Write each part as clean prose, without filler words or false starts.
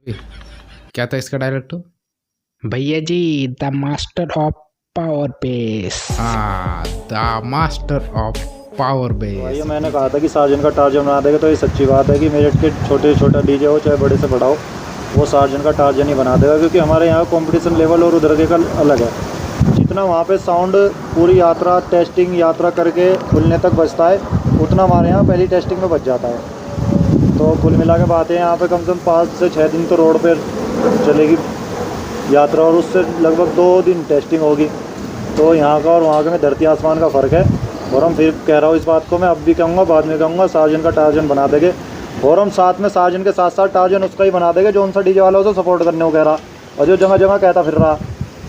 क्या था इसका डायरेक्ट? भैया जी, the master of power base. हाँ, द मास्टर ऑफ पावर भाई बेस। मैंने कहा था कि सार्जन का टार्जन बना देगा, तो ये सच्ची बात है कि मेरठ के छोटे छोटा डीजे हो चाहे बड़े से बड़ा हो, वो सार्जन का टार्जन ही बना देगा। क्योंकि हमारे यहाँ कंपटीशन लेवल और उधर के का अलग है। जितना वहाँ पे साउंड पूरी यात्रा टेस्टिंग यात्रा करके खुलने तक बजता है, उतना हमारे यहाँ पहली टेस्टिंग में बज जाता है। तो कुल मिला के बात है, यहाँ पे कम से कम 5 से 6 दिन तो रोड पर चलेगी यात्रा, और उससे लगभग 2 दिन टेस्टिंग होगी। तो यहाँ का और वहाँ के में धरती आसमान का फ़र्क है। और हम फिर कह रहा हूँ इस बात को, मैं अब भी कहूँगा बाद में कहूँगा, सार्जन का टार्जन बना देंगे। और हम साथ में सार्जन के साथ साथ टार्जन उसका ही बना देंगे जो उनसा डीजे वाला उसे सपोर्ट करने को कह रहा, और जो जगह जगह कहता फिर रहा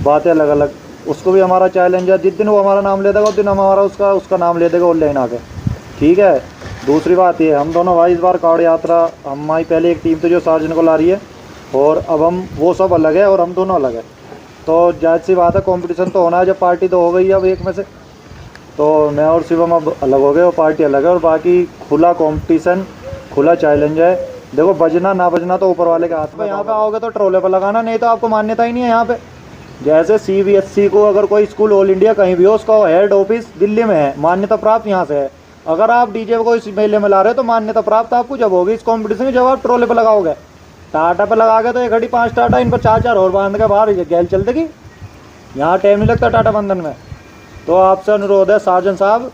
बातें अलग अलग, उसको भी हमारा चैलेंज है। जिस दिन वो हमारा नाम ले देगा उस दिन हमारा उसका नाम ले देगा ऑनलाइन आके, ठीक है। दूसरी बात ये, हम दोनों भाई इस बार कावड़ यात्रा, हमारी पहले एक टीम थी जो सार्जन को ला रही है, और अब हम वो सब अलग है और हम दोनों अलग है। तो जाहिर सी बात है कंपटीशन तो होना है। जब पार्टी तो हो गई है अब एक में से, तो मैं और शिवम अब अलग हो गए और पार्टी अलग है, और बाकी खुला कंपटीशन, खुला चैलेंज है। देखो बजना ना बजना तो ऊपर वाले के हाथ में। यहाँ पे आओगे तो ट्रोले पर लगाना, नहीं तो आपको मान्यता ही नहीं है यहाँ पे। जैसे CBSE को अगर कोई स्कूल ऑल इंडिया कहीं भी हो, उसका हेड ऑफिस दिल्ली में है, मान्यता प्राप्त यहाँ से है। अगर आप डीजे को इस मेले में ला रहे हो तो मान्यता प्राप्त आपको जब होगी इस कॉम्पिटिशन में, जब आप ट्रोले पर लगाओगे। टाटा पे लगा के तो एक घड़ी 5 टाटा, इन पर 4 और बांध के बाहर गैल चल देगी। यहाँ टाइम नहीं लगता टाटा बंधन में। तो आपसे अनुरोध है सार्जन साहब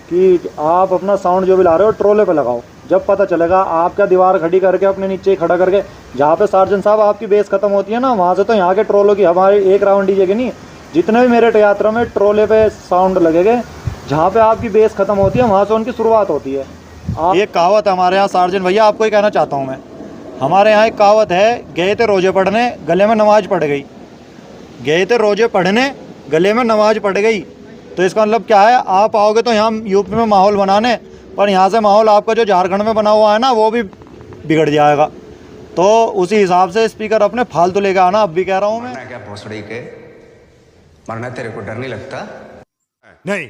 कि आप अपना साउंड जो भी ला रहे हो ट्रोले पे लगाओ। जब पता चलेगा आप क्या दीवार खड़ी करके अपने नीचे ही खड़ा करके, जहाँ पे सार्जन साहब आपकी बेस खत्म होती है ना, वहाँ से तो यहाँ के ट्रोलों की, हमारे एक राउंड डीजे की नहीं, जितने भी मेरे यात्रा में ट्रोले पे साउंड लगेंगे, जहाँ पे आपकी बेस खत्म होती है वहाँ से उनकी शुरुआत होती है। ये कहावत हमारे यहाँ सार्जन भैया, आपको ही कहना चाहता हूँ मैं। हमारे यहाँ एक कहावत है, गए थे रोजे पढ़ने गले में नमाज पड़ गई। गए थे रोजे पढ़ने गले में नमाज पड़ गई। तो इसका मतलब क्या है, आप आओगे तो यहाँ यूपी में माहौल बनाने, पर यहाँ से माहौल आपका जो झारखंड में बना हुआ है ना, वो भी बिगड़ जाएगा। तो उसी हिसाब से स्पीकर अपने फालतू लेकर आना, अब भी कह रहा हूँ मैं। क्या भोसड़ी के मरना, तेरे को डर नहीं लगता? नहीं।